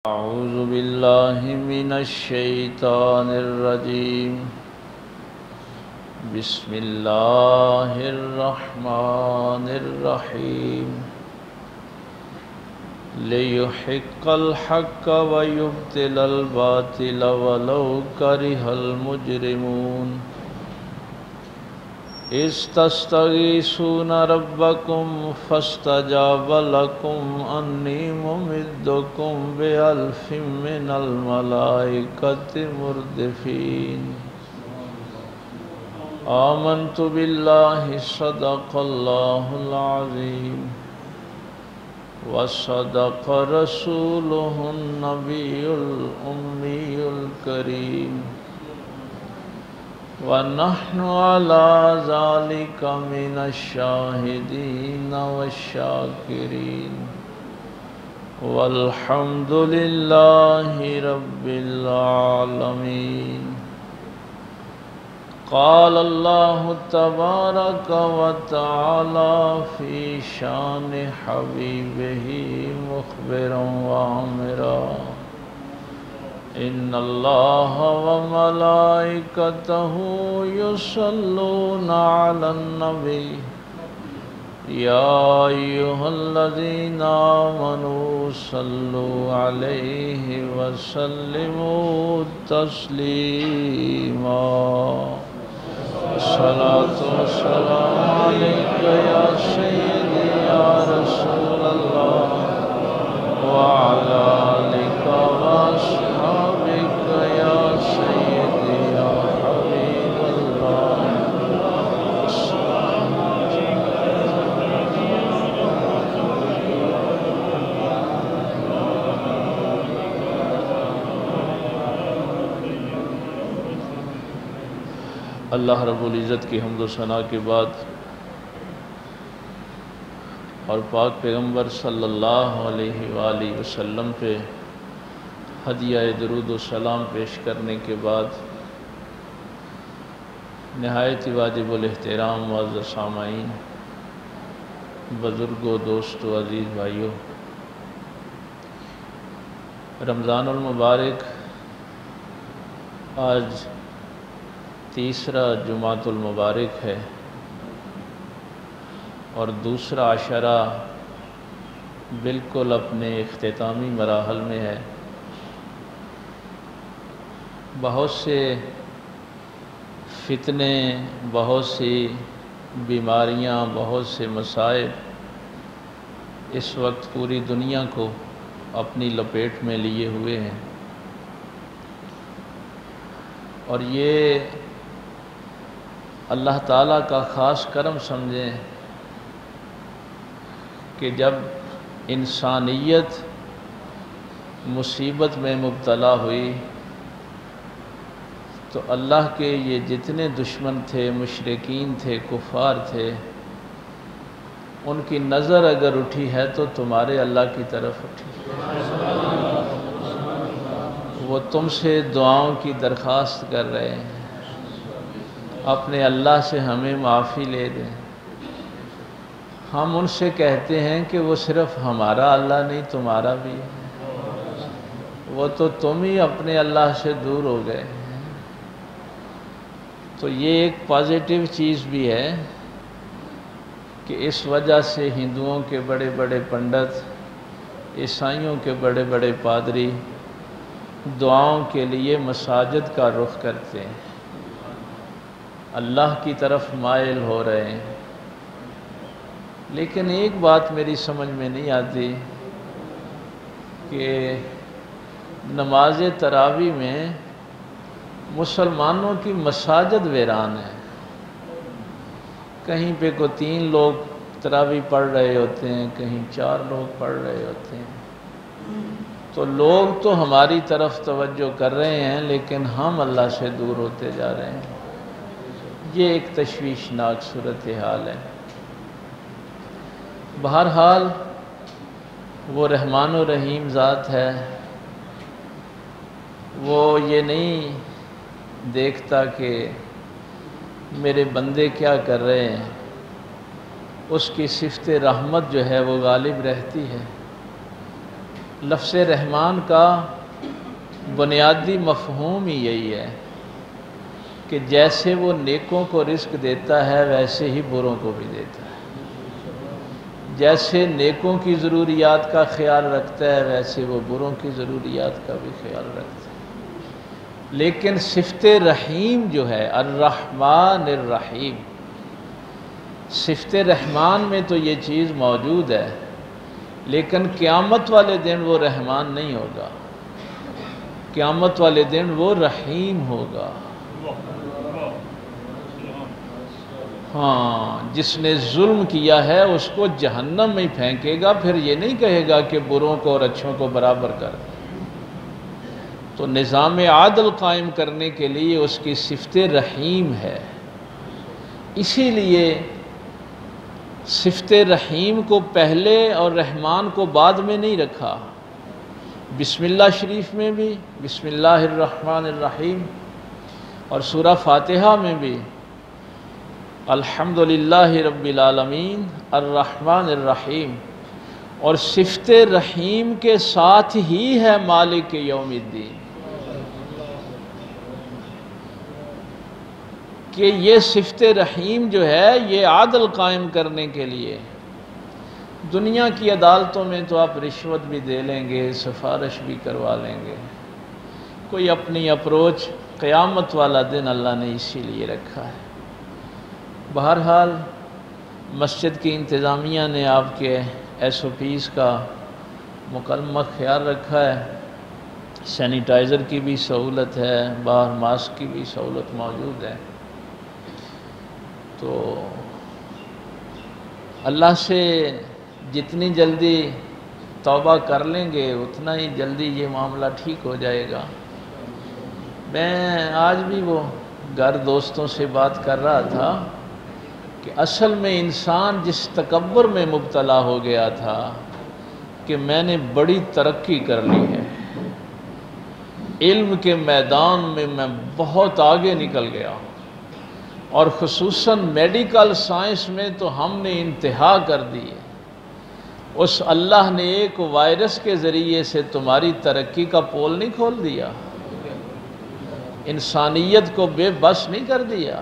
أعوذ بالله من الشيطان الرجيم. بسم الله الرحمن الرحيم. ليحق الحق ويبطل الباطل ولو كره المجرمون. إذ تستغيثون ربكم فاستجاب لكم أني ممدكم بألف من الملائكة مردفين. آمنت بالله صدق الله العظيم وصدق رسوله النبي الأمي الكريم ونحن على ذلك من الشاهدين والشاكرين والحمد لله رب العالمين. قال الله تبارك وتعالى في شان حبيبه مخبرا وآمرا: إن الله وملائكته يصلون على النبي يا أيها الذين آمنوا صلوا عليه وسلموا تسليما. الصلاة والسلام عليك يا سيدي يا رسول الله وعلى آلك وأصحابك يا سيدي يا حبيب الله. اللہ رب العزت کی حمد و ثنا کے بعد اور پاک پیغمبر صلی اللہ علیہ وآلہ وسلم پہ ہدیہ درود و سلام پیش کرنے کے بعد نہایت واجب الاحترام معزز سامعین، بزرگوں، دوستوں، عزیز بھائیوں، رمضان المبارک آج تیسرا جمعۃ المبارک ہے اور دوسرا عشرہ بالکل اپنے اختتامی مراحل میں ہے. بہت سے فتنے، بہت سی بیماریاں، بہت سے مصائب اس وقت پوری دنیا کو اپنی لپیٹ میں لیے ہوئے ہیں، اور یہ اللہ تعالیٰ کا خاص کرم سمجھیں کہ جب انسانیت مصیبت میں مبتلا ہوئی تو اللہ کے یہ جتنے دشمن تھے، مشرکین تھے، کفار تھے، ان کی نظر اگر اٹھی ہے تو تمہارے اللہ کی طرف اٹھی. وہ تم سے دعاؤں کی درخواست کر رہے ہیں، اپنے اللہ سے ہمیں معافی لے دیں. ہم ان سے کہتے ہیں کہ وہ صرف ہمارا اللہ نہیں، تمہارا بھی ہے. وہ تو تم ہی اپنے اللہ سے دور ہو گئے. تو یہ ایک پازیٹیو چیز بھی ہے کہ اس وجہ سے ہندوؤں کے بڑے بڑے پنڈت، عیسائیوں کے بڑے بڑے پادری دعاؤں کے لیے مساجد کا رخ کرتے ہیں، اللہ کی طرف مائل ہو رہے ہیں. لیکن ایک بات میری سمجھ میں نہیں آتی کہ نماز تراویح میں مسلمانوں کی مساجد ویران ہے. کہیں پہ کو 3 لوگ تراویح پڑھ رہے ہوتے ہیں، کہیں 4 لوگ پڑھ رہے ہوتے ہیں. تو لوگ تو ہماری طرف توجہ کر رہے ہیں لیکن ہم اللہ سے دور ہوتے جا رہے ہیں. یہ ایک تشویشناک صورتحال ہے. بہرحال وہ رحمان و رحیم ذات ہے، وہ یہ نہیں دیکھتا کہ میرے بندے کیا کر رہے ہیں. اس کی صفت رحمت جو ہے وہ غالب رہتی ہے. لفظ رحمان کا بنیادی مفہوم ہی یہی ہے کہ جیسے وہ نیکوں کو رزق دیتا ہے ویسے ہی بروں کو بھی دیتا ہے، جیسے نیکوں کی ضروریات کا خیال رکھتا ہے ویسے وہ بروں کی ضروریات کا بھی خیال رکھتا ہے۔ لیکن صفت رحیم جو ہے الرحمن الرحیم، صفت رحمان میں تو یہ چیز موجود ہے، لیکن قیامت والے دن وہ رحمان نہیں ہوگا، قیامت والے دن وہ رحیم ہوگا۔ ہاں، جس نے ظلم کیا ہے اس کو جہنم میں پھینکے گا، پھر یہ نہیں کہے گا کہ بروں کو اور اچھوں کو برابر کر۔ تو نظام عادل قائم کرنے کے لیے اس کی صفت رحیم ہے، اسی لیے صفت رحیم کو پہلے اور رحمان کو بعد میں نہیں رکھا۔ بسم اللہ شریف میں بھی بسم اللہ الرحمن الرحیم، اور سورہ فاتحہ میں بھی الحمدللہ رب العالمین الرحمن الرحیم، اور صفت رحیم کے ساتھ ہی ہے مالک یوم الدین، کہ یہ صفت رحیم جو ہے یہ عادل قائم کرنے کے لیے۔ دنیا کی عدالتوں میں تو آپ رشوت بھی دے لیں گے، سفارش بھی کروا لیں گے، کوئی اپنی اپروچ، قیامت والا دن اللہ نے اسی لیے رکھا ہے۔ بہرحال مسجد کی انتظامیہ نے آپ کے ایس او پیز کا مکمل خیال رکھا ہے، سینیٹائزر کی بھی سہولت ہے، باہر ماسک کی بھی سہولت موجود ہے۔ تو اللہ سے جتنی جلدی توبہ کر لیں گے اتنا ہی جلدی یہ معاملہ ٹھیک ہو جائے گا۔ میں آج بھی وہ گھر دوستوں سے بات کر رہا تھا کہ اصل میں انسان جس تکبر میں مبتلا ہو گیا تھا کہ میں نے بڑی ترقی کر لی ہے، علم کے میدان میں میں بہت آگے نکل گیا، اور خصوصاً میڈیکل سائنس میں تو ہم نے انتہا کر دی ہے۔ اس اللہ نے ایک وائرس کے ذریعے سے تمہاری ترقی کا پول نہیں کھول دیا، انسانیت کو بے بس نہیں کر دیا۔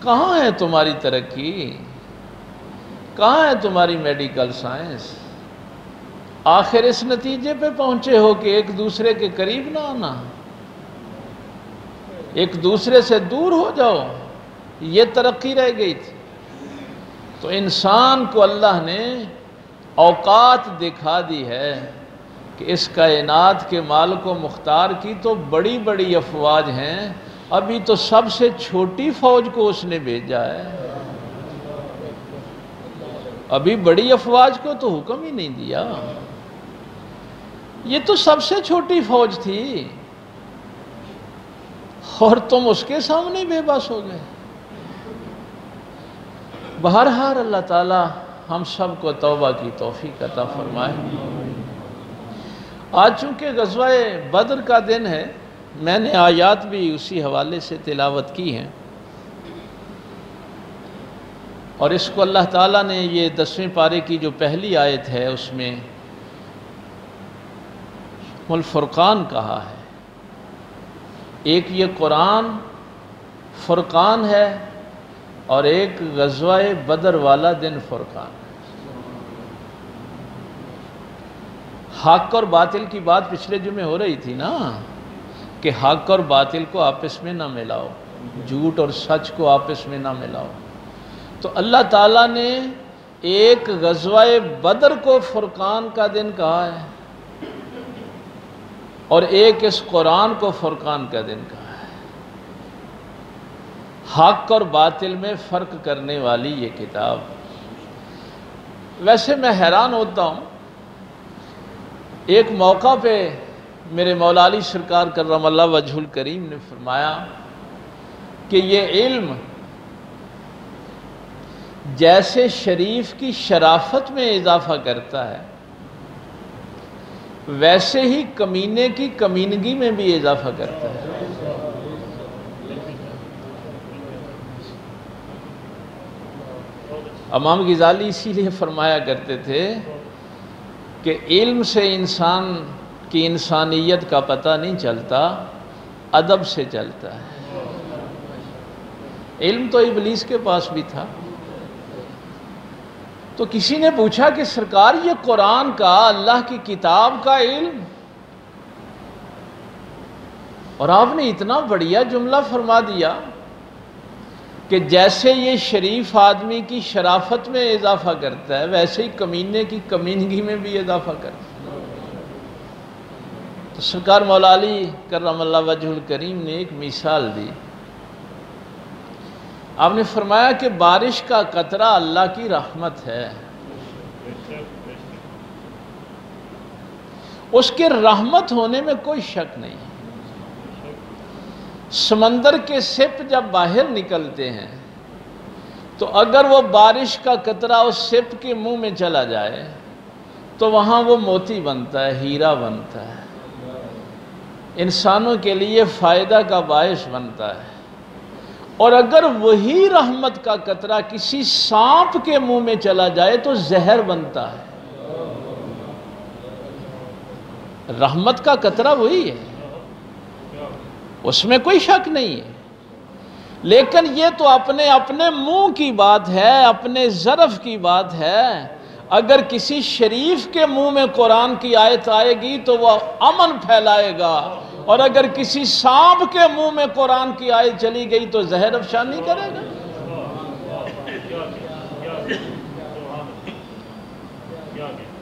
کہاں ہے تمہاری ترقی؟ کہاں ہے تمہاری میڈیکل سائنس؟ آخر اس نتیجے پہ پہنچے ہو کہ ایک دوسرے کے قریب نہ آنا، ایک دوسرے سے دور ہو جاؤ، یہ ترقی رہ گئی تھی۔ تو انسان کو اللہ نے اوقات دکھا دی ہے کہ اس کائنات کے مالک و مختار کی تو بڑی بڑی افواج ہیں، ابھی تو سب سے چھوٹی فوج کو اس نے بھیجا ہے، ابھی بڑی افواج کو تو حکم ہی نہیں دیا، یہ تو سب سے چھوٹی فوج تھی، اور تم اس کے سامنے بے بس ہو گئے۔ بہرحال اللہ تعالی ہم سب کو توبہ کی توفیق عطا فرمائے۔ آج چونکہ غزوہ بدر کا دن ہے، میں نے آیات بھی اسی حوالے سے تلاوت کی ہیں، اور اس کو اللہ تعالیٰ نے یہ 10ویں پارے کی جو پہلی آیت ہے اس میں الفرقان کہا ہے۔ ایک یہ قرآن فرقان ہے، اور ایک غزوہ بدر والا دن فرقان ہے۔ حق اور باطل کی بات پچھلے جمعے ہو رہی تھی نا، کہ حق اور باطل کو آپس میں نہ ملاؤ، جھوٹ اور سچ کو آپس میں نہ ملاؤ۔ تو اللہ تعالیٰ نے ایک غزوہ بدر کو فرقان کا دن کہا ہے، اور ایک اس قرآن کو فرقان کا دن کہا ہے۔ حق اور باطل میں فرق کرنے والی یہ کتاب۔ ویسے میں حیران ہوتا ہوں، ایک موقع پہ میرے مولا علی سرکار کرم اللہ وجہ الکریم نے فرمایا کہ یہ علم جیسے شریف کی شرافت میں اضافہ کرتا ہے، ویسے ہی کمینے کی کمینگی میں بھی اضافہ کرتا ہے۔ امام غزالی اسی لیے فرمایا کرتے تھے کہ علم سے انسان کی انسانیت کا پتہ نہیں چلتا، ادب سے چلتا ہے۔ علم تو ابلیس کے پاس بھی تھا۔ تو کسی نے پوچھا کہ سرکار یہ قرآن کا، اللہ کی کتاب کا علم، اور آپ نے اتنا بڑھیا جملہ فرما دیا کہ جیسے یہ شریف آدمی کی شرافت میں اضافہ کرتا ہے، ویسے ہی کمینے کی کمینگی میں بھی اضافہ کرتا ہے۔ تو سرکار مولا علی کرم اللہ وجہ الکریم نے ایک مثال دی۔ آپ نے فرمایا کہ بارش کا قطرہ اللہ کی رحمت ہے، اس کے رحمت ہونے میں کوئی شک نہیں۔ سمندر کے سپ جب باہر نکلتے ہیں تو اگر وہ بارش کا قطرہ اس سپ کے منہ میں چلا جائے تو وہاں وہ موتی بنتا ہے، ہیرا بنتا ہے، انسانوں کے لیے فائدہ کا باعث بنتا ہے۔ اور اگر وہی رحمت کا قطرہ کسی سانپ کے منہ میں چلا جائے تو زہر بنتا ہے۔ رحمت کا قطرہ وہی ہے، اس میں کوئی شک نہیں ہے، لیکن یہ تو اپنے اپنے منہ کی بات ہے، اپنے ظرف کی بات ہے۔ اگر کسی شریف کے منہ میں قرآن کی آیت آئے گی تو وہ امن پھیلائے گا، اور اگر کسی سانپ کے منہ میں قرآن کی آیت چلی گئی تو زہر افشانی کرے گا۔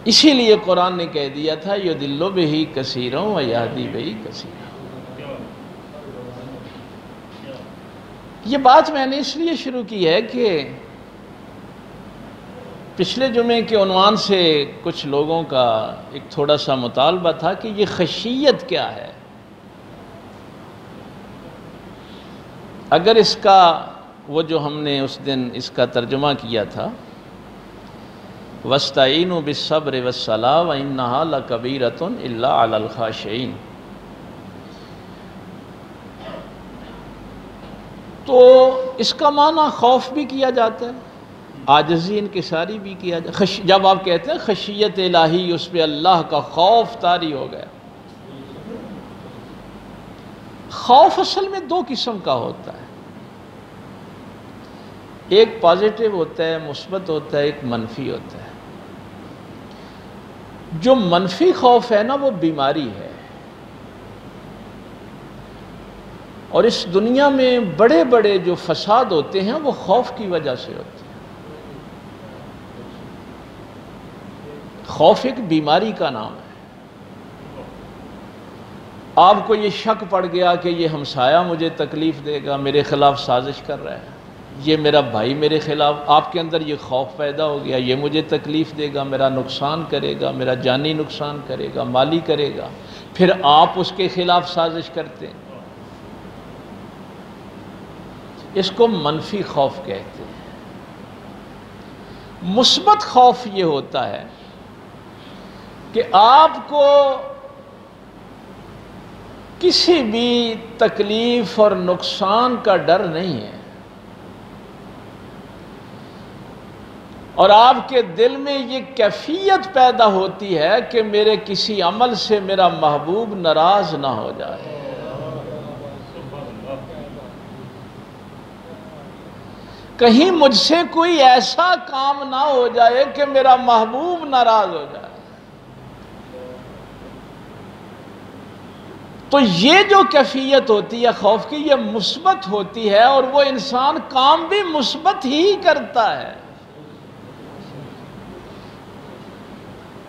اسی لیے قرآن نے کہہ دیا تھا یضل بہ کثیرا ویہدی بہ کثیرا۔ یہ بات میں نے اس لیے شروع کی ہے کہ پچھلے جمعے کے عنوان سے کچھ لوگوں کا ایک تھوڑا سا مطالبہ تھا کہ یہ خشیت کیا ہے۔ اگر اس کا وہ جو ہم نے اس دن اس کا ترجمہ کیا تھا وَاسْتَعِينُوا بِالصَّبْرِ وَالصَّلَاةِ وَإِنَّهَا لَكَبِيرَةٌ إِلَّا عَلَى الْخَاشِعِينَ، تو اس کا معنی خوف بھی کیا جاتا ہے، عاجزی انکساری بھی کیا جاتا ہے۔ جب آپ کہتے ہیں خشیت الہی، اس پہ اللہ کا خوف طاری ہو گیا۔ خوف اصل میں دو قسم کا ہوتا ہے، ایک پازیٹیو ہوتا ہے، مثبت ہوتا ہے، ایک منفی ہوتا ہے۔ جو منفی خوف ہے نا وہ بیماری ہے، اور اس دنیا میں بڑے بڑے جو فساد ہوتے ہیں وہ خوف کی وجہ سے ہوتے ہیں۔ خوف ایک بیماری کا نام ہے۔ آپ کو یہ شک پڑ گیا کہ یہ ہمسایہ مجھے تکلیف دے گا، میرے خلاف سازش کر رہا ہے، یہ میرا بھائی میرے خلاف، آپ کے اندر یہ خوف پیدا ہو گیا، یہ مجھے تکلیف دے گا، میرا نقصان کرے گا، میرا جانی نقصان کرے گا، مالی کرے گا، پھر آپ اس کے خلاف سازش کرتے ہیں۔ اس کو منفی خوف کہتے ہیں۔ مثبت خوف یہ ہوتا ہے کہ آپ کو کسی بھی تکلیف اور نقصان کا ڈر نہیں ہے، اور آپ کے دل میں یہ کیفیت پیدا ہوتی ہے کہ میرے کسی عمل سے میرا محبوب ناراض نہ ہو جائے۔ کہیں مجھ سے کوئی ایسا کام نہ ہو جائے کہ میرا محبوب ناراض ہو جائے۔ تو یہ جو کیفیت ہوتی ہے خوف کی، یہ مثبت ہوتی ہے، اور وہ انسان کام بھی مثبت ہی کرتا ہے۔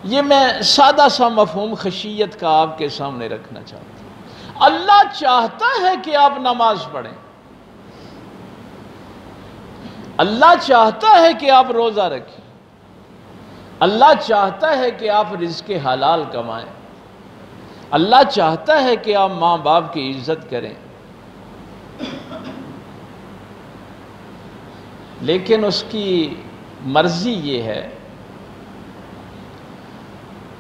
یہ میں سادہ سا مفہوم خشیت کا آپ کے سامنے رکھنا چاہتا ہوں۔ اللہ چاہتا ہے کہ آپ نماز پڑھیں، اللہ چاہتا ہے کہ آپ روزہ رکھیں، اللہ چاہتا ہے کہ آپ رزق حلال کمائیں، اللہ چاہتا ہے کہ آپ ماں باپ کی عزت کریں، لیکن اس کی مرضی یہ ہے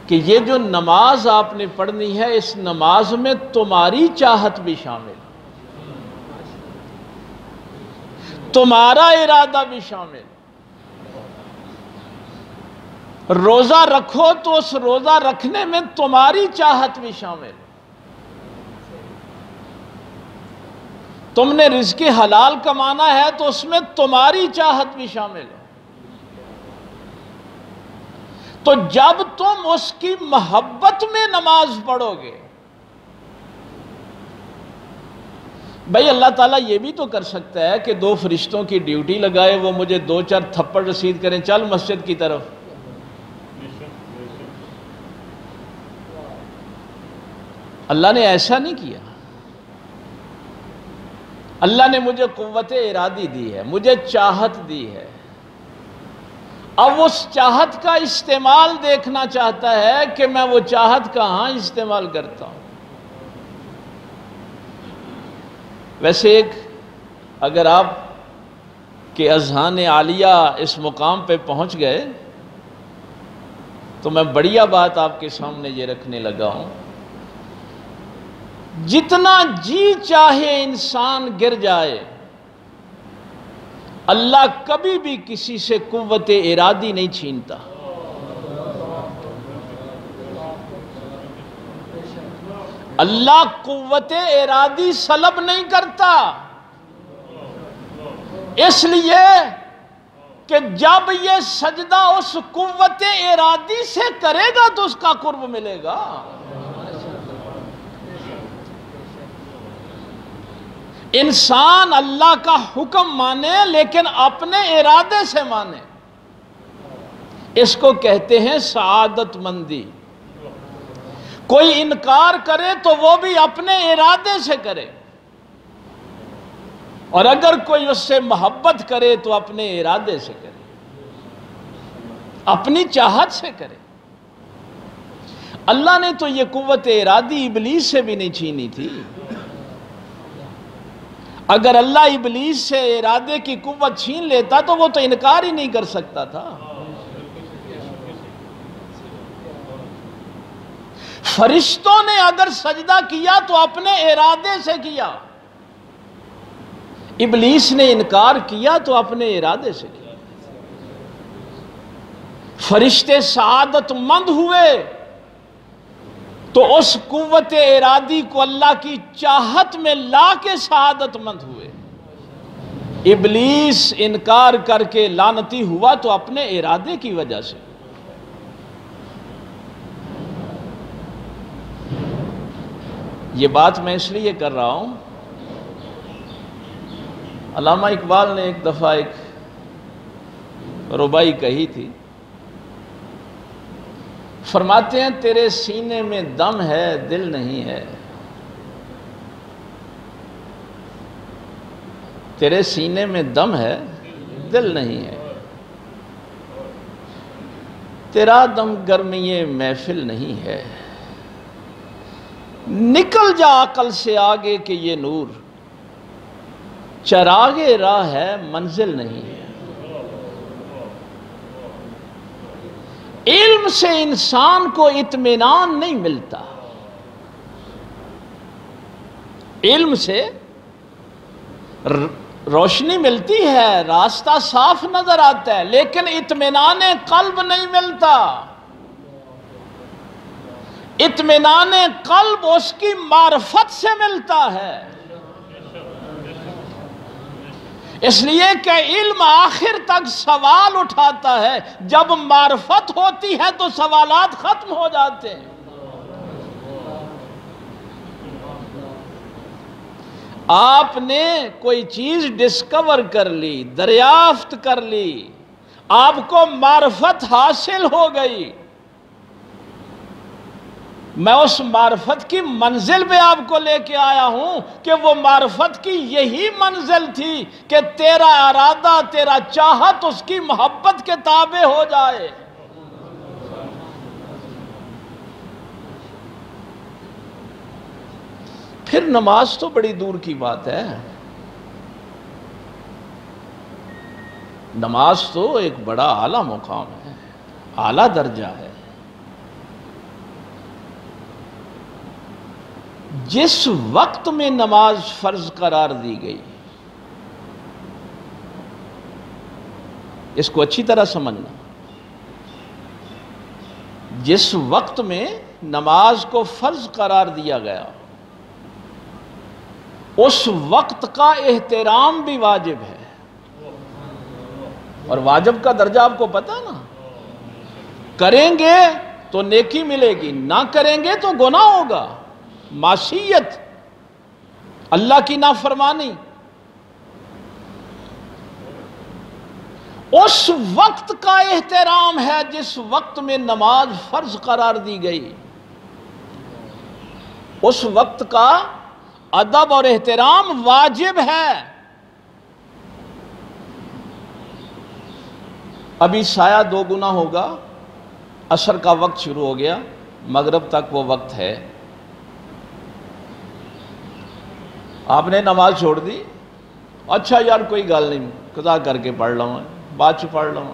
کہ یہ جو نماز آپ نے پڑھنی ہے، اس نماز میں تمہاری چاہت بھی شامل، تمہارا ارادہ بھی شامل۔ روزہ رکھو تو اس روزہ رکھنے میں تمہاری چاہت بھی شامل ہے۔ تم نے رزق حلال کمانا ہے تو اس میں تمہاری چاہت بھی شامل ہے۔ تو جب تم اس کی محبت میں نماز پڑھو گے، بھائی اللہ تعالیٰ یہ بھی تو کر سکتا ہے کہ 2 فرشتوں کی ڈیوٹی لگائے، وہ مجھے 2-4 تھپڑ رسید کریں، چل مسجد کی طرف۔ اللہ نے ایسا نہیں کیا۔ اللہ نے مجھے قوت ارادی دی ہے، مجھے چاہت دی ہے، اب اس چاہت کا استعمال دیکھنا چاہتا ہے کہ میں وہ چاہت کہاں استعمال کرتا ہوں۔ ویسے اگر آپ کے اذہان عالیہ اس مقام پہ پہنچ گئے تو میں بڑھیا بات آپ کے سامنے یہ رکھنے لگا ہوں، جتنا جی چاہے انسان گر جائے، اللہ کبھی بھی کسی سے قوت ارادی نہیں چھینتا۔ اللہ قوت ارادی سلب نہیں کرتا، اس لیے کہ جب یہ سجدہ اس قوت ارادی سے کرے گا تو اس کا قرب ملے گا۔ انسان اللہ کا حکم مانے لیکن اپنے ارادے سے مانے، اس کو کہتے ہیں سعادت مندی۔ کوئی انکار کرے تو وہ بھی اپنے ارادے سے کرے، اور اگر کوئی اس سے محبت کرے تو اپنے ارادے سے کرے، اپنی چاہت سے کرے۔ اللہ نے تو یہ قوت ارادی ابلیس سے بھی نہیں چھینی تھی۔ اگر اللہ ابلیس سے ارادے کی قوت چھین لیتا تو وہ تو انکار ہی نہیں کر سکتا تھا۔ فرشتوں نے اگر سجدہ کیا تو اپنے ارادے سے کیا، ابلیس نے انکار کیا تو اپنے ارادے سے کیا۔ فرشتے سعادت مند ہوئے تو اس قوت ارادی کو اللہ کی چاہت میں لا کے سعادت مند ہوئے۔ ابلیس انکار کر کے لعنتی ہوا تو اپنے ارادے کی وجہ سے۔ یہ بات میں اس لیے کر رہا ہوں، علامہ اقبال نے ایک دفعہ ایک ربائی کہی تھی، فرماتے ہیں تیرے سینے میں دم ہے دل نہیں ہے، تیرے سینے میں دم ہے دل نہیں ہے، تیرا دم گرمی محفل نہیں ہے، نکل جا عقل سے آگے کہ یہ نور چراغ راہ ہے منزل نہیں ہے۔ علم سے انسان کو اطمینان نہیں ملتا، علم سے روشنی ملتی ہے، راستہ صاف نظر آتا ہے، لیکن اطمینان قلب نہیں ملتا۔ اطمینان قلب اس کی معرفت سے ملتا ہے، اس لیے کہ علم آخر تک سوال اٹھاتا ہے، جب معرفت ہوتی ہے تو سوالات ختم ہو جاتے ہیں۔ آپ نے کوئی چیز ڈسکور کر لی، دریافت کر لی، آپ کو معرفت حاصل ہو گئی، میں اس معرفت کی منزل پہ آپ کو لے کے آیا ہوں کہ وہ معرفت کی یہی منزل تھی کہ تیرا ارادہ، تیرا چاہت اس کی محبت کے تابع ہو جائے۔ پھر نماز تو بڑی دور کی بات ہے، نماز تو ایک بڑا اعلیٰ مقام ہے، اعلیٰ درجہ ہے۔ جس وقت میں نماز فرض قرار دی گئی، اس کو اچھی طرح سمجھنا، جس وقت میں نماز کو فرض قرار دیا گیا اس وقت کا احترام بھی واجب ہے، اور واجب کا درجہ آپ کو پتہ نا، کریں گے تو نیکی ملے گی، نہ کریں گے تو گناہ ہوگا، معصیت، اللہ کی نافرمانی۔ اس وقت کا احترام ہے جس وقت میں نماز فرض قرار دی گئی، اس وقت کا ادب اور احترام واجب ہے۔ ابھی سایہ 2 گنا ہوگا، عصر کا وقت شروع ہو گیا، مغرب تک وہ وقت ہے، آپ نے نماز چھوڑ دی، اچھا یار کوئی گل نہیں، قضا کر کے پڑھ لوں، بعد چ پڑھ لوں۔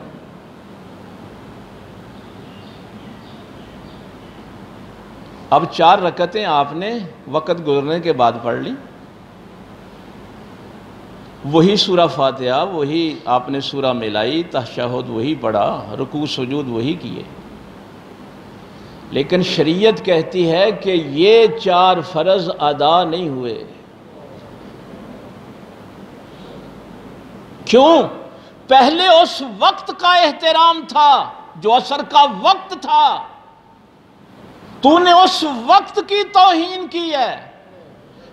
اب 4 رکعتیں آپ نے وقت گزرنے کے بعد پڑھ لی، وہی سورہ فاتحہ، وہی آپ نے سورہ ملائی، تشہد وہی پڑھا، رکوع سجود وہی کیے، لیکن شریعت کہتی ہے کہ یہ 4 فرض ادا نہیں ہوئے۔ کیوں؟ پہلے اس وقت کا احترام تھا جو عصر کا وقت تھا، تو نے اس وقت کی توہین کی ہے،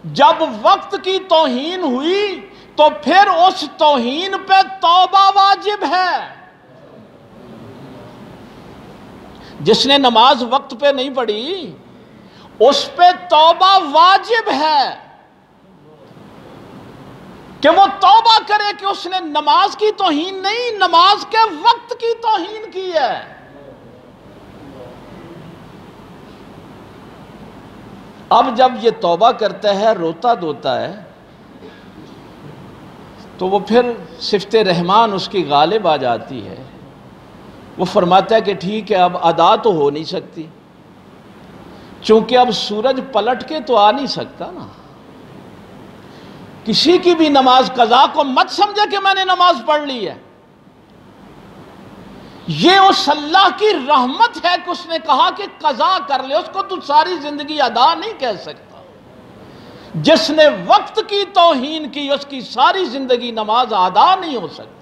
جب وقت کی توہین ہوئی تو پھر اس توہین پہ توبہ واجب ہے۔ جس نے نماز وقت پہ نہیں پڑھی اس پہ توبہ واجب ہے کہ وہ توبہ کرے کہ اس نے نماز کی توہین نہیں، نماز کے وقت کی توہین کی ہے۔ اب جب یہ توبہ کرتا ہے، روتا دھوتا ہے، تو وہ پھر صفت رحمان اس کی غالب آ جاتی ہے، وہ فرماتا ہے کہ ٹھیک ہے اب ادا تو ہو نہیں سکتی، چونکہ اب سورج پلٹ کے تو آ نہیں سکتا نا، کسی کی بھی نماز قضا کو مت سمجھے کہ میں نے نماز پڑھ لی ہے، یہ اس اللہ کی رحمت ہے کہ اس نے کہا کہ قضا کر لے، اس کو تو ساری زندگی ادا نہیں کہہ سکتا۔ جس نے وقت کی توہین کی اس کی ساری زندگی نماز ادا نہیں ہو سکتی،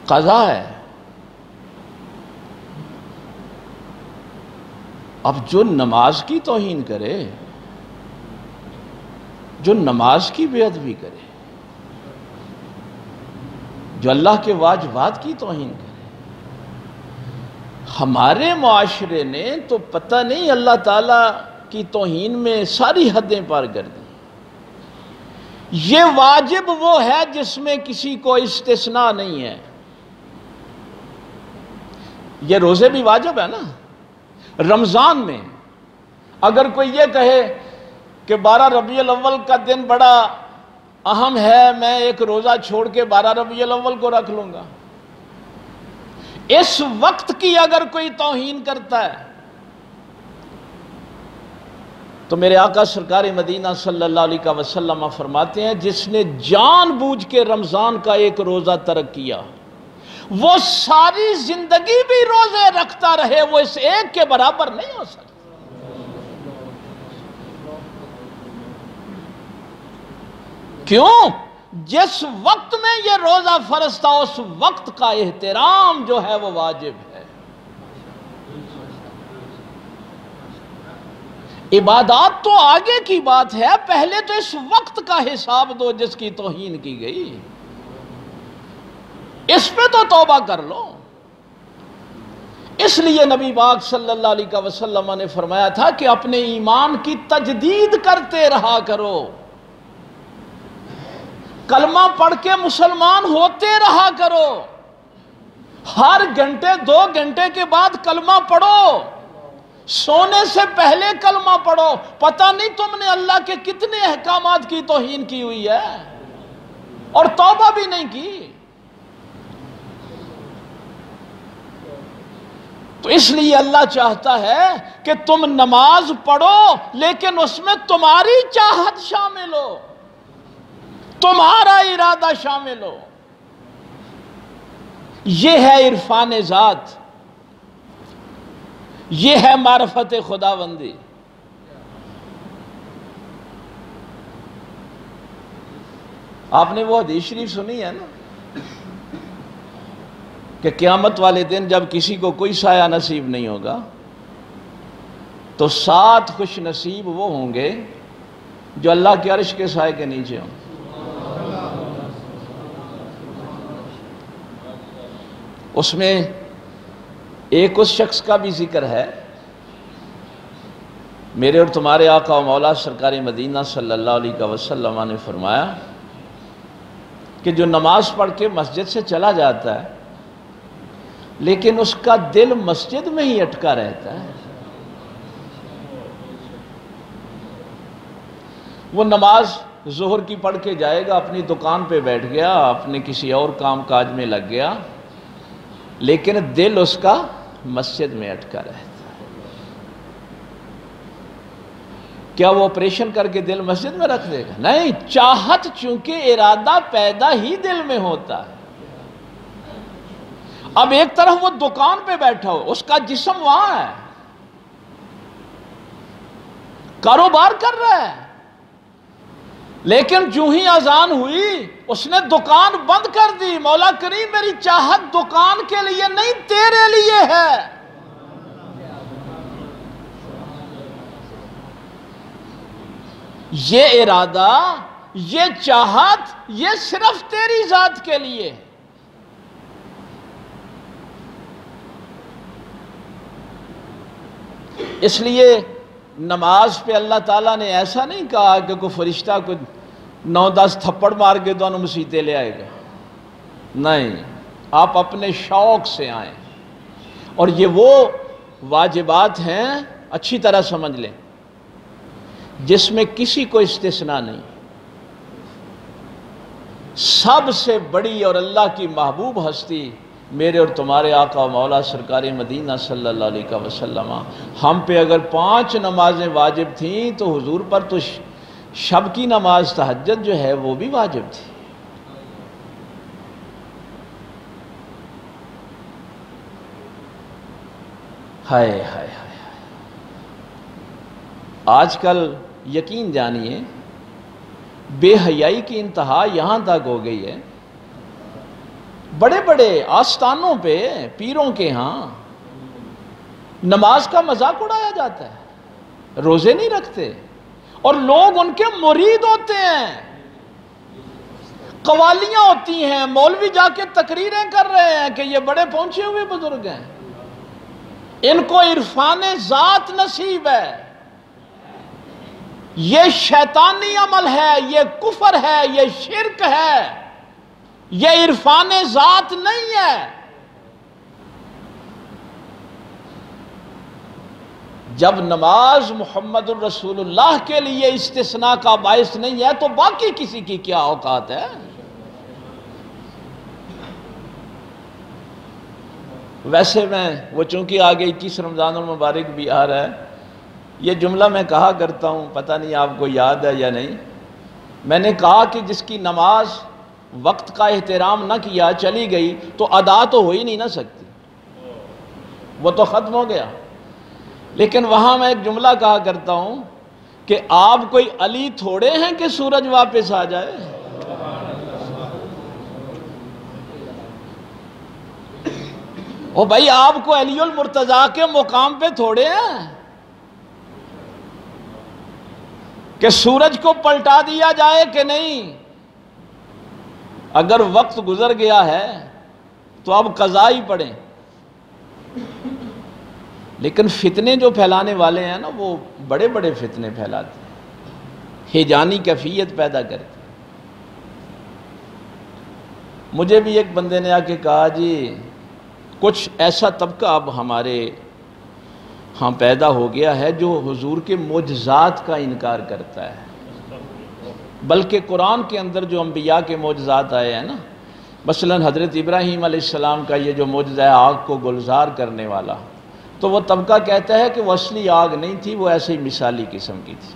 قضا ہے۔ اب جو نماز کی توہین کرے، جو نماز کی بے ادبی کرے، جو اللہ کے واجبات کی توہین کرے، ہمارے معاشرے نے تو پتہ نہیں اللہ تعالیٰ کی توہین میں ساری حدیں پار کر دی۔ یہ واجب وہ ہے جس میں کسی کو استثناء نہیں ہے۔ یہ روزے بھی واجب ہے نا، رمضان میں اگر کوئی یہ کہے کہ 12 ربیع الاول کا دن بڑا اہم ہے، میں ایک روزہ چھوڑ کے 12 ربیع الاول کو رکھ لوں گا، اس وقت کی اگر کوئی توہین کرتا ہے تو میرے آقا سرکار مدینہ صلی اللہ علیہ وسلم فرماتے ہیں جس نے جان بوجھ کے رمضان کا ایک روزہ ترک کیا، وہ ساری زندگی بھی روزے رکھتا رہے، وہ اس ایک کے برابر نہیں ہو سکتا۔ کیوں؟ جس وقت میں یہ روزہ فرض تھا اس وقت کا احترام جو ہے وہ واجب ہے۔ عبادات تو آگے کی بات ہے، پہلے تو اس وقت کا حساب دو جس کی توہین کی گئی، اس پہ تو توبہ کر لو۔ اس لیے نبی پاک صلی اللہ علیہ وسلم نے فرمایا تھا کہ اپنے ایمان کی تجدید کرتے رہا کرو، کلمہ پڑھ کے مسلمان ہوتے رہا کرو، ہر گھنٹے 2 گھنٹے کے بعد کلمہ پڑھو، سونے سے پہلے کلمہ پڑھو، پتہ نہیں تم نے اللہ کے کتنے احکامات کی توہین کی ہوئی ہے اور توبہ بھی نہیں کی۔ تو اس لیے اللہ چاہتا ہے کہ تم نماز پڑھو لیکن اس میں تمہاری چاہت شامل ہو، تمہارا ارادہ شامل ہو۔ یہ ہے عرفان ذات، یہ ہے معرفت خداوندی۔ آپ نے وہ حدیث شریف سنی ہے نا کہ قیامت والے دن جب کسی کو کوئی سایہ نصیب نہیں ہوگا تو 7 خوش نصیب وہ ہوں گے جو اللہ کے عرش کے سائے کے نیچے ہوں۔ اس میں ایک اس شخص کا بھی ذکر ہے، میرے اور تمہارے آقا و مولا سرکار مدینہ صلی اللہ علیہ وسلم نے فرمایا کہ جو نماز پڑھ کے مسجد سے چلا جاتا ہے لیکن اس کا دل مسجد میں ہی اٹکا رہتا ہے، وہ نماز ظہر کی پڑھ کے جائے گا، اپنی دکان پہ بیٹھ گیا، اپنے کسی اور کام کاج میں لگ گیا، لیکن دل اس کا مسجد میں اٹکا رہتا ہے۔ کیا وہ آپریشن کر کے دل مسجد میں رکھ دے گا؟ نہیں، چاہت چونکہ ارادہ پیدا ہی دل میں ہوتا ہے۔ اب ایک طرف وہ دکان پہ بیٹھا ہو، اس کا جسم وہاں ہے، کاروبار کر رہا ہے، لیکن جو ہی اذان ہوئی اس نے دکان بند کر دی۔ مولا کریم میری چاہت دکان کے لیے نہیں، تیرے لیے ہے۔ یہ ارادہ، یہ چاہت، یہ صرف تیری ذات کے لیے۔ اس لیے نماز پہ اللہ تعالیٰ نے ایسا نہیں کہا کہ کوئی فرشتہ کو 9-10 تھپڑ مار کے دونوں مسیطے لے آئے گا، نہیں، آپ اپنے شوق سے آئیں۔ اور یہ وہ واجبات ہیں، اچھی طرح سمجھ لیں، جس میں کسی کو استثناء نہیں۔ سب سے بڑی اور اللہ کی محبوب ہستی میرے اور تمہارے آقا و مولا سرکار مدینہ صلی اللہ علیہ وسلم، ہم پہ اگر 5 نمازیں واجب تھیں تو حضور پر تو شب کی نماز تہجد جو ہے وہ بھی واجب تھی۔ ہائے ہائے ہائے، آج کل یقین جانیے بے حیائی کی انتہا یہاں تک ہو گئی ہے، بڑے بڑے آستانوں پہ پیروں کے ہاں نماز کا مذاق اڑایا جاتا ہے، روزے نہیں رکھتے اور لوگ ان کے مرید ہوتے ہیں، قوالیاں ہوتی ہیں، مولوی جا کے تقریریں کر رہے ہیں کہ یہ بڑے پہنچے ہوئے بزرگ ہیں، ان کو عرفان ذات نصیب ہے۔ یہ شیطانی عمل ہے، یہ کفر ہے، یہ شرک ہے، یہ عرفان ذات نہیں ہے۔ جب نماز محمد الرسول اللہ کے لیے استثناء کا باعث نہیں ہے تو باقی کسی کی کیا اوقات ہے؟ ویسے میں وہ چونکہ آگے 21 رمضان المبارک بھی آ رہا ہے، یہ جملہ میں کہا کرتا ہوں، پتہ نہیں آپ کو یاد ہے یا نہیں، میں نے کہا کہ جس کی نماز وقت کا احترام نہ کیا چلی گئی تو ادا تو ہو ہی نہیں نہ سکتی، وہ تو ختم ہو گیا۔ لیکن وہاں میں ایک جملہ کہا کرتا ہوں کہ آپ کوئی علی تھوڑے ہیں کہ سورج واپس آ جائے۔ او بھائی، آپ کو علی المرتضیٰ کے مقام پہ تھوڑے ہیں کہ سورج کو پلٹا دیا جائے کہ نہیں۔ اگر وقت گزر گیا ہے تو اب قضا ہی پڑھیں، لیکن فتنے جو پھیلانے والے ہیں نا، وہ بڑے بڑے فتنے پھیلاتے ہیں، ہیجانی کیفیت پیدا کرتے ہیں۔ مجھے بھی ایک بندے نے آ کے کہا، جی کچھ ایسا طبقہ اب ہمارے ہاں پیدا ہو گیا ہے جو حضور کے معجزات کا انکار کرتا ہے، بلکہ قرآن کے اندر جو انبیاء کے معجزات آئے ہیں نا، مثلا حضرت ابراہیم علیہ السلام کا یہ جو معجزہ ہے آگ کو گلزار کرنے والا، تو وہ طبقہ کہتا ہے کہ وہ اصلی آگ نہیں تھی، وہ ایسے ہی مثالی قسم کی تھی۔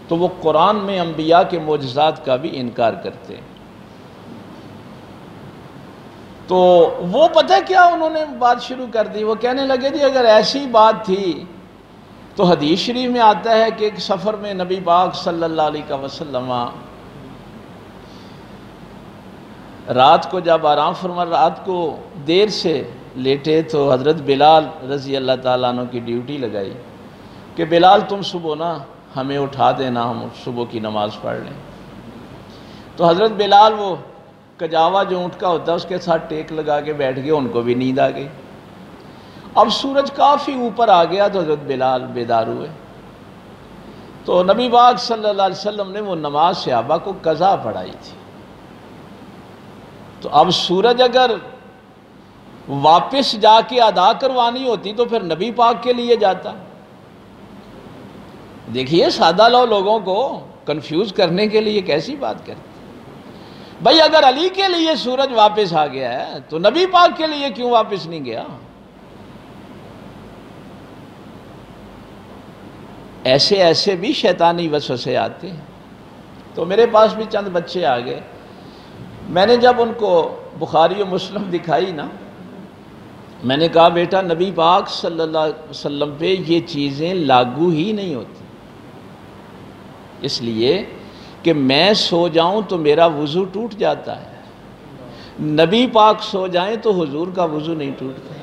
تو وہ قرآن میں انبیاء کے معجزات کا بھی انکار کرتے ہیں۔ تو وہ پتہ کیا انہوں نے بات شروع کر دی، وہ کہنے لگے جی اگر ایسی بات تھی تو حدیث شریف میں آتا ہے کہ ایک سفر میں نبی پاک صلی اللہ علیہ وسلم رات کو جب آرام فرما، رات کو دیر سے لیٹے تو حضرت بلال رضی اللہ تعالیٰ عنہ کی ڈیوٹی لگائی کہ بلال تم صبح نا ہمیں اٹھا دینا، ہم صبح کی نماز پڑھ لیں۔ تو حضرت بلال وہ کجاوا جو اونٹ کا ہوتا ہے اس کے ساتھ ٹیک لگا کے بیٹھ گئے، ان کو بھی نیند آ گئی۔ اب سورج کافی اوپر آ گیا تو حضرت بلال بیدار ہوئے، تو نبی پاک صلی اللہ علیہ وسلم نے وہ نماز صحابہ کو قضا پڑھائی تھی۔ تو اب سورج اگر واپس جا کے ادا کروانی ہوتی تو پھر نبی پاک کے لیے جاتا۔ دیکھیے سادہ لوگوں کو کنفیوز کرنے کے لیے کیسی بات کرتے، بھائی اگر علی کے لیے سورج واپس آ گیا ہے تو نبی پاک کے لیے کیوں واپس نہیں گیا؟ ایسے بھی شیطانی وسوسے آتے ہیں۔ تو میرے پاس بھی چند بچے آ گئے، میں نے جب ان کو بخاری و مسلم دکھائی نا، میں نے کہا بیٹا نبی پاک صلی اللہ علیہ وسلم پہ یہ چیزیں لاگو ہی نہیں ہوتی، اس لیے کہ میں سو جاؤں تو میرا وضو ٹوٹ جاتا ہے، نبی پاک سو جائیں تو حضور کا وضو نہیں ٹوٹتا۔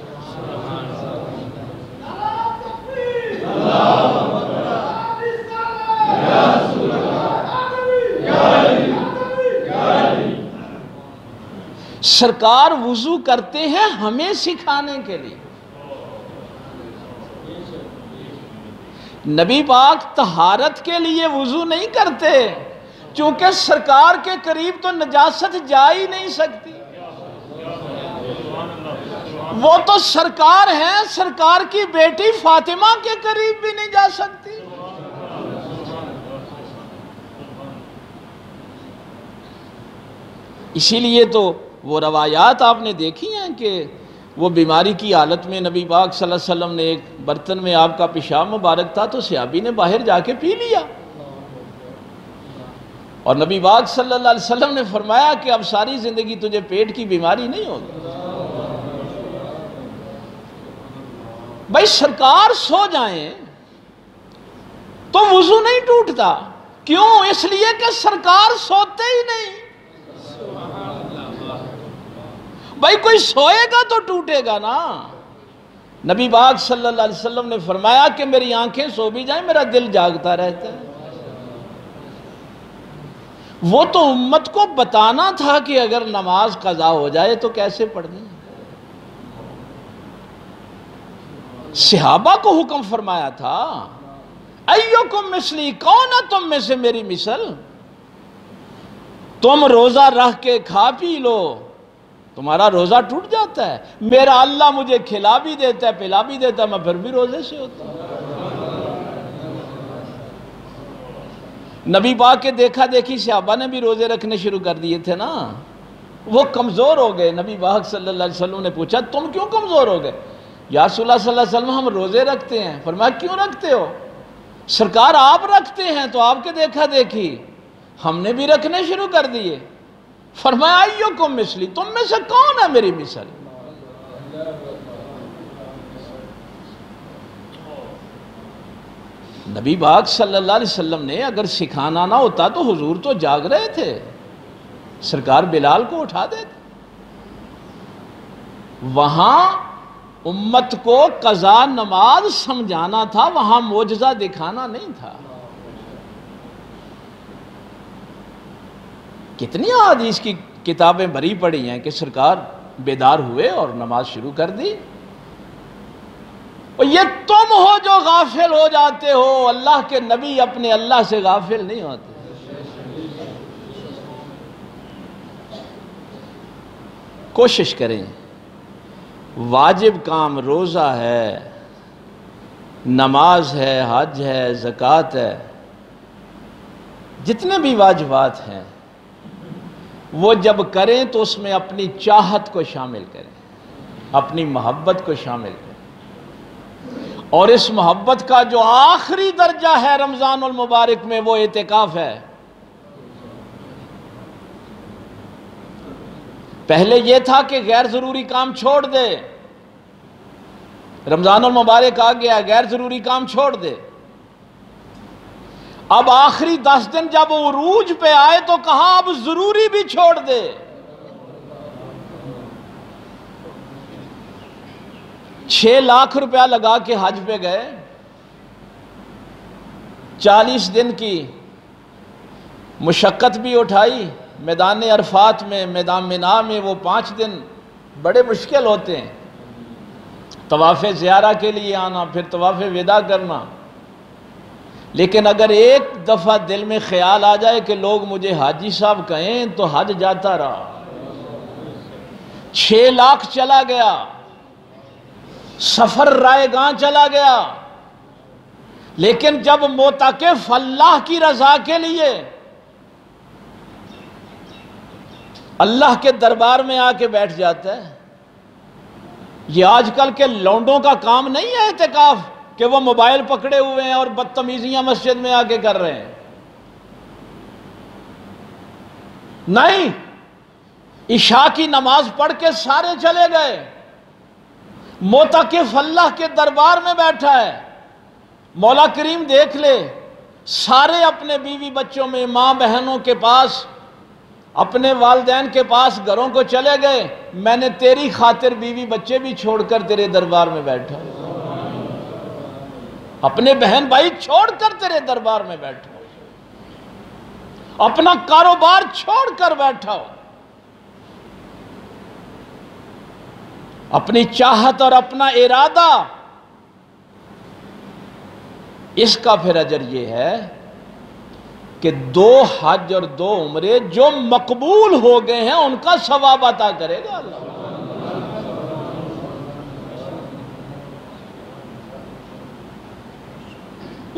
سرکار وضو کرتے ہیں ہمیں سکھانے کے لیے، نبی پاک طہارت کے لیے وضو نہیں کرتے، چونکہ سرکار کے قریب تو نجاست جا ہی نہیں سکتی، وہ تو سرکار ہیں، سرکار کی بیٹی فاطمہ کے قریب بھی نہیں جا سکتی۔ اسی لیے تو وہ روایات آپ نے دیکھی ہیں کہ وہ بیماری کی حالت میں نبی پاک صلی اللہ علیہ وسلم نے ایک برتن میں آپ کا پیشاب مبارک تھا تو صحابی نے باہر جا کے پی لیا، اور نبی پاک صلی اللہ علیہ وسلم نے فرمایا کہ اب ساری زندگی تجھے پیٹ کی بیماری نہیں ہوگی۔ بھائی سرکار سو جائیں تو وضو نہیں ٹوٹتا، کیوں؟ اس لیے کہ سرکار سوتے ہی نہیں۔ بھائی کوئی سوئے گا تو ٹوٹے گا نا۔ نبی پاک صلی اللہ علیہ وسلم نے فرمایا کہ میری آنکھیں سو بھی جائیں میرا دل جاگتا رہتا ہے۔ وہ تو امت کو بتانا تھا کہ اگر نماز قضا ہو جائے تو کیسے پڑھنی ہے۔ صحابہ کو حکم فرمایا تھا ایوکم مثلی، کون ہے تم میں سے میری مثل؟ تم روزہ رکھ کے کھا پی لو تمہارا روزہ ٹوٹ جاتا ہے، میرا اللہ مجھے کھلا بھی دیتا ہے پلا بھی دیتا ہے، میں پھر بھی روزے سے ہوتا ہوں۔ نبی پاک کے دیکھا دیکھی صحابہ نے بھی روزے رکھنے شروع کر دیے تھے نا، وہ کمزور ہو گئے۔ نبی پاک صلی اللہ علیہ وسلم نے پوچھا تم کیوں کمزور ہو گئے؟ یا رسول اللہ صلی اللہ علیہ وسلم ہم روزے رکھتے ہیں۔ فرمایا کیوں رکھتے ہو؟ سرکار آپ رکھتے ہیں تو آپ کے دیکھا دیکھی ہم نے بھی رکھنے شروع کر دیے۔ فرمایا ایوکم مثلی، تم میں سے کون ہے میری مثل؟ نبی پاک صلی اللہ علیہ وسلم نے اگر سکھانا نہ ہوتا تو حضور تو جاگ رہے تھے، سرکار بلال کو اٹھا دیتے۔ وہاں امت کو قضا نماز سمجھانا تھا، وہاں معجزہ دکھانا نہیں تھا۔ کتنی حدیث کی کتابیں بھری پڑی ہیں کہ سرکار بیدار ہوئے اور نماز شروع کر دی۔ اور یہ تم ہو جو غافل ہو جاتے ہو، اللہ کے نبی اپنے اللہ سے غافل نہیں ہوتے۔ کوشش کریں، واجب کام روزہ ہے، نماز ہے، حج ہے، زکوٰۃ ہے، جتنے بھی واجبات ہیں وہ جب کریں تو اس میں اپنی چاہت کو شامل کریں، اپنی محبت کو شامل کریں، اور اس محبت کا جو آخری درجہ ہے رمضان المبارک میں وہ اعتکاف ہے۔ پہلے یہ تھا کہ غیر ضروری کام چھوڑ دے، رمضان المبارک آ گیا، غیر ضروری کام چھوڑ دے۔ اب آخری 10 دن جب عروج پہ آئے تو کہا اب ضروری بھی چھوڑ دے۔ 6 لاکھ روپیہ لگا کے حج پہ گئے، 40 دن کی مشقت بھی اٹھائی، میدان عرفات میں، میدان منا میں وہ 5 دن بڑے مشکل ہوتے ہیں، طواف زیارہ کے لیے آنا، پھر طواف وداع کرنا۔ لیکن اگر ایک دفعہ دل میں خیال آ جائے کہ لوگ مجھے حاجی صاحب کہیں تو حج جاتا رہا۔ 6 لاکھ چلا گیا، سفر رائے گاں چلا گیا، لیکن جب معتکف اللہ کی رضا کے لیے اللہ کے دربار میں آ کے بیٹھ جاتا ہے، یہ آج کل کے لونڈوں کا کام نہیں ہے اعتکاف کہ وہ موبائل پکڑے ہوئے ہیں اور بدتمیزیاں مسجد میں آ کے کر رہے ہیں۔ نہیں، عشاء کی نماز پڑھ کے سارے چلے گئے، معتکف اللہ کے دربار میں بیٹھا ہے۔ مولا کریم دیکھ لے، سارے اپنے بیوی بچوں میں، ماں بہنوں کے پاس، اپنے والدین کے پاس گھروں کو چلے گئے، میں نے تیری خاطر بیوی بچے بھی چھوڑ کر تیرے دربار میں بیٹھا، اپنے بہن بھائی چھوڑ کر تیرے دربار میں بیٹھا، اپنا کاروبار چھوڑ کر بیٹھا ہو، اپنی چاہت اور اپنا ارادہ۔ اس کا پھر اجر یہ ہے کہ 2 حج اور 2 عمرے جو مقبول ہو گئے ہیں ان کا ثواب عطا کرے گا اللہ۔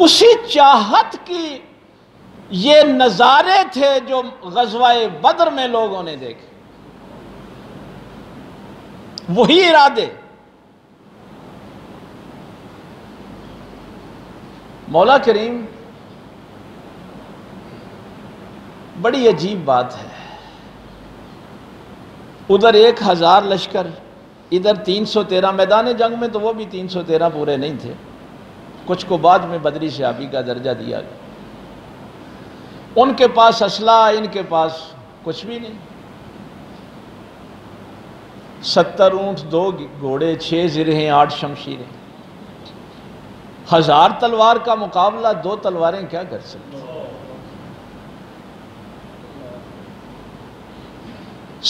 اسی چاہت کی یہ نظارے تھے جو غزوہ بدر میں لوگوں نے دیکھے، وہی ارادے۔ مولا کریم، بڑی عجیب بات ہے، ادھر 1000 لشکر، ادھر 313، میدان جنگ میں تو وہ بھی 313 پورے نہیں تھے، کچھ کو بعد میں بدری صحابی کا درجہ دیا گیا۔ ان کے پاس اسلحہ، ان کے پاس کچھ بھی نہیں، 70 اونٹ، 2 گھوڑے، 6 زرہیں، 8 شمشیریں، 1000 تلوار کا مقابلہ 2 تلواریں کیا کر سکتی؟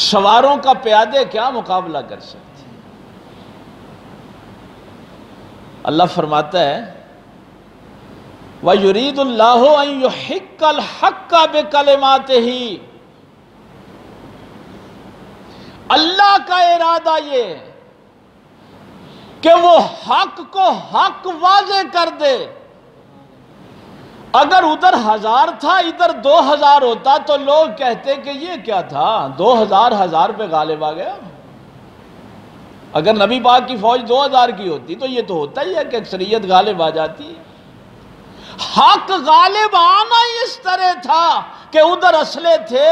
سواروں کا پیادے کیا مقابلہ کر سکتے؟ اللہ فرماتا ہے وَيُرِيدُ اللَّهُ أَن يُحِقَّ الْحَقَّ بِكَلِمَاتِهِ۔ اللہ کا ارادہ یہ کہ وہ حق کو حق واضح کر دے۔ اگر ادھر 1000 تھا ادھر 2000 ہوتا تو لوگ کہتے کہ یہ کیا تھا، 2000 پہ غالب آ گیا۔ اگر نبی پاک کی فوج 2000 کی ہوتی تو یہ تو ہوتا ہی ہے کہ اکثریت غالب آ جاتی۔ حق غالب آنا اس طرح تھا کہ ادھر اسلحے تھے،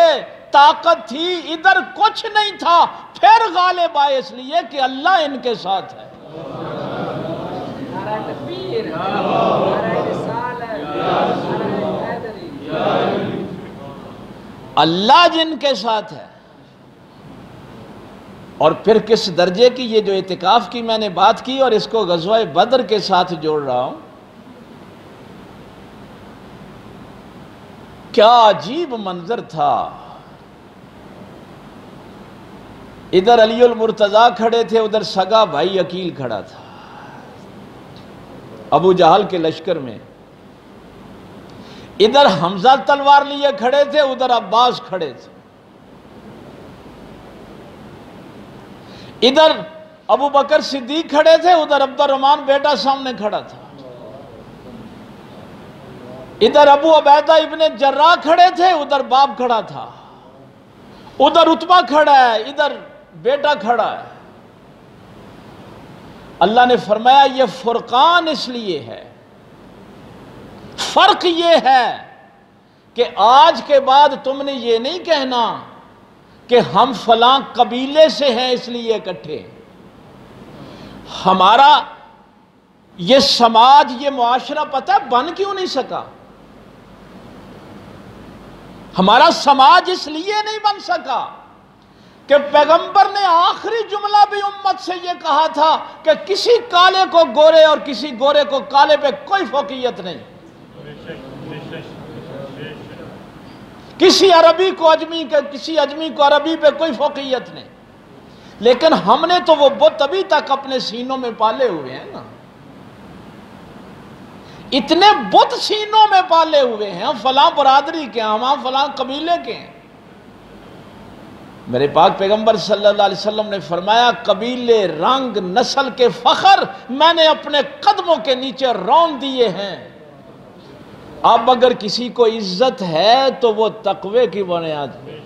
طاقت تھی، ادھر کچھ نہیں تھا، پھر غالب آئے اس لیے کہ اللہ ان کے ساتھ ہے۔ نعرہ تکبیر، نعرہ رسالت، نعرہ حیدری۔ اللہ جن کے ساتھ ہے۔ اور پھر کس درجے کی یہ جو اعتکاف کی میں نے بات کی اور اس کو غزوہ بدر کے ساتھ جوڑ رہا ہوں، کیا عجیب منظر تھا۔ ادھر علی المرتضیٰ کھڑے تھے، ادھر سگا بھائی عقیل کھڑا تھا ابو جہل کے لشکر میں، ادھر حمزہ تلوار لیے کھڑے تھے، ادھر عباس کھڑے تھے، ادھر ابو بکر صدیق کھڑے تھے، ادھر عبد الرحمن بیٹا سامنے کھڑا تھا، ادھر ابو عبیدہ ابن جراح کھڑے تھے، ادھر باپ کھڑا تھا، ادھر عتبہ کھڑا ہے، ادھر بیٹا کھڑا ہے۔ اللہ نے فرمایا یہ فرقان اس لیے ہے، فرق یہ ہے کہ آج کے بعد تم نے یہ نہیں کہنا کہ ہم فلاں قبیلے سے ہیں اس لیے اکٹھے. ہمارا یہ سماج، یہ معاشرہ پتہ ہے بن کیوں نہیں سکا؟ ہمارا سماج اس لیے نہیں بن سکا کہ پیغمبر نے آخری جملہ بھی امت سے یہ کہا تھا کہ کسی کالے کو گورے اور کسی گورے کو کالے پہ کوئی فوقیت نہیں، کسی عربی کو اجمی کے، کسی اجمی کو عربی پہ کوئی فوقیت نہیں. لیکن ہم نے تو وہ بت ابھی تک اپنے سینوں میں پالے ہوئے ہیں نا، اتنے بت سینوں میں پالے ہوئے ہیں. ہم فلاں برادری کے ہیں، ہم فلاں قبیلے کے ہیں. میرے پاک پیغمبر صلی اللہ علیہ وسلم نے فرمایا قبیلے، رنگ، نسل کے فخر میں نے اپنے قدموں کے نیچے رون دیے ہیں. اب اگر کسی کو عزت ہے تو وہ تقوی کی بنیاد ہے.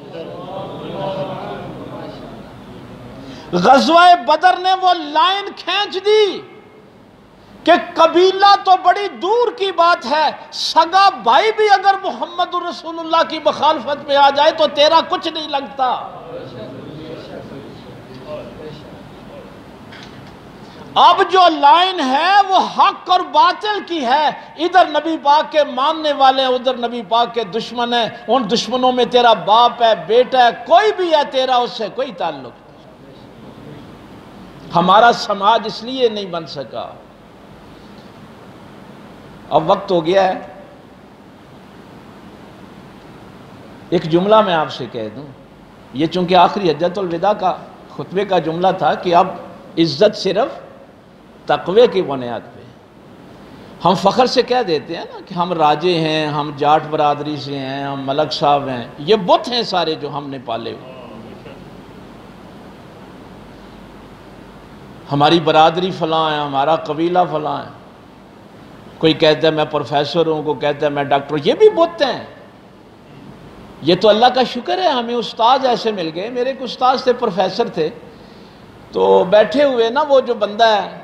غزوہ بدر نے وہ لائن کھینچ دی کہ قبیلہ تو بڑی دور کی بات ہے، سگا بھائی بھی اگر محمد رسول اللہ کی مخالفت میں آ جائے تو تیرا کچھ نہیں لگتا. اب جو لائن ہے وہ حق اور باطل کی ہے. ادھر نبی پاک کے ماننے والے، ادھر نبی پاک کے دشمن ہیں. ان دشمنوں میں تیرا باپ ہے، بیٹا ہے، کوئی بھی ہے، تیرا اس سے کوئی تعلق نہیں. ہمارا سماج اس لیے نہیں بن سکا. اب وقت ہو گیا ہے، ایک جملہ میں آپ سے کہہ دوں. یہ چونکہ آخری حجت الوداع کا خطبے کا جملہ تھا کہ اب عزت صرف تقوی کی بنیاد پہ. ہم فخر سے کہہ دیتے ہیں نا کہ ہم راجے ہیں، ہم جاٹ برادری سے ہیں، ہم ملک صاحب ہیں. یہ بت ہیں سارے جو ہم نے پالے ہوئے. ہماری برادری فلاں ہے، ہمارا قبیلہ فلاں ہے. کوئی کہتا ہے میں پروفیسر ہوں، کوئی کہتا ہے میں ڈاکٹر. یہ بھی بت ہیں. یہ تو اللہ کا شکر ہے ہمیں استاد ایسے مل گئے. میرے ایک استاد تھے، پروفیسر تھے، تو بیٹھے ہوئے نا وہ جو بندہ ہے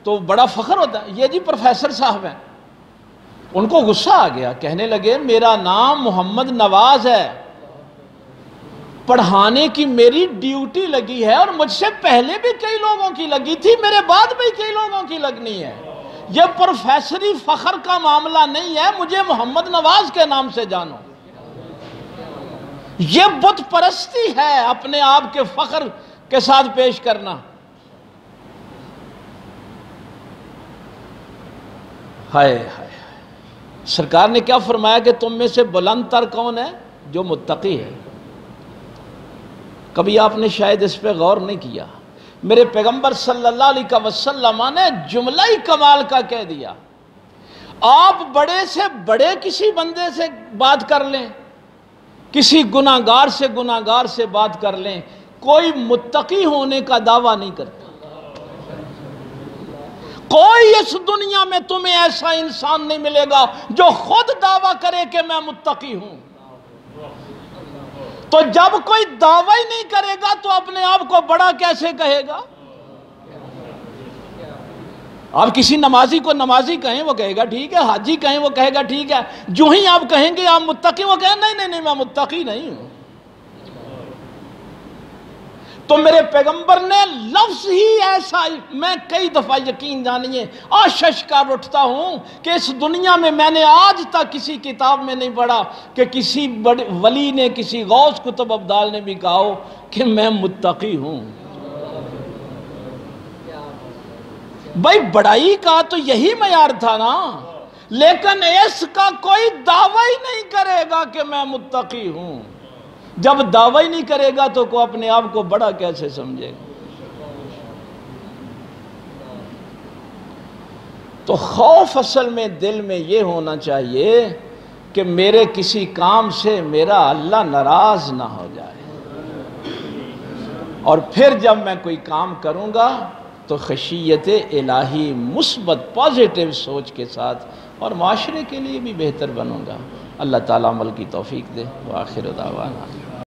تو بڑا فخر ہوتا ہے، یہ جی پروفیسر صاحب ہیں. ان کو غصہ آ گیا، کہنے لگے میرا نام محمد نواز ہے، پڑھانے کی میری ڈیوٹی لگی ہے اور مجھ سے پہلے بھی کئی لوگوں کی لگی تھی، میرے بعد بھی کئی لوگوں کی لگنی ہے. یہ پروفیسری فخر کا معاملہ نہیں ہے، مجھے محمد نواز کے نام سے جانو. یہ بت پرستی ہے، اپنے آپ کے فخر کے ساتھ پیش کرنا. ہائے ہائے، سرکار نے کیا فرمایا کہ تم میں سے بلند تر کون ہے؟ جو متقی ہے. کبھی آپ نے شاید اس پہ غور نہیں کیا. میرے پیغمبر صلی اللہ علیہ وسلم نے جملہ ہی کمال کا کہہ دیا. آپ بڑے سے بڑے کسی بندے سے بات کر لیں، کسی گناہگار سے بات کر لیں، کوئی متقی ہونے کا دعویٰ نہیں کرتا. کوئی اس دنیا میں تمہیں ایسا انسان نہیں ملے گا جو خود دعویٰ کرے کہ میں متقی ہوں. تو جب کوئی دعویٰ ہی نہیں کرے گا تو اپنے آپ کو بڑا کیسے کہے گا؟ آپ کسی نمازی کو نمازی کہیں وہ کہے گا ٹھیک ہے، حاجی کہیں وہ کہے گا ٹھیک ہے. جو ہی آپ کہیں گے آپ متقی، وہ کہیں نہیں میں متقی نہیں ہوں. تو میرے پیغمبر نے لفظ ہی ایسا، میں کئی دفعہ یقین جانیے آشش کر اٹھتا ہوں کہ اس دنیا میں نے آج تک کسی کتاب میں نہیں پڑھا کہ کسی بڑے ولی نے، کسی غوث قطب ابدال نے بھی کہا ہو کہ میں متقی ہوں. بھائی بڑائی کا تو یہی معیار تھا نا، لیکن اس کا کوئی دعویٰ ہی نہیں کرے گا کہ میں متقی ہوں. جب دعویٰ ہی نہیں کرے گا تو کوئی اپنے آپ کو بڑا کیسے سمجھے گا؟ تو خوف اصل میں دل میں یہ ہونا چاہیے کہ میرے کسی کام سے میرا اللہ ناراض نہ ہو جائے. اور پھر جب میں کوئی کام کروں گا تو خشیت الہی مثبت پازیٹیو سوچ کے ساتھ اور معاشرے کے لیے بھی بہتر بنوں گا. اللہ تعالیٰ عمل کی توفیق دے. وآخر دعوانا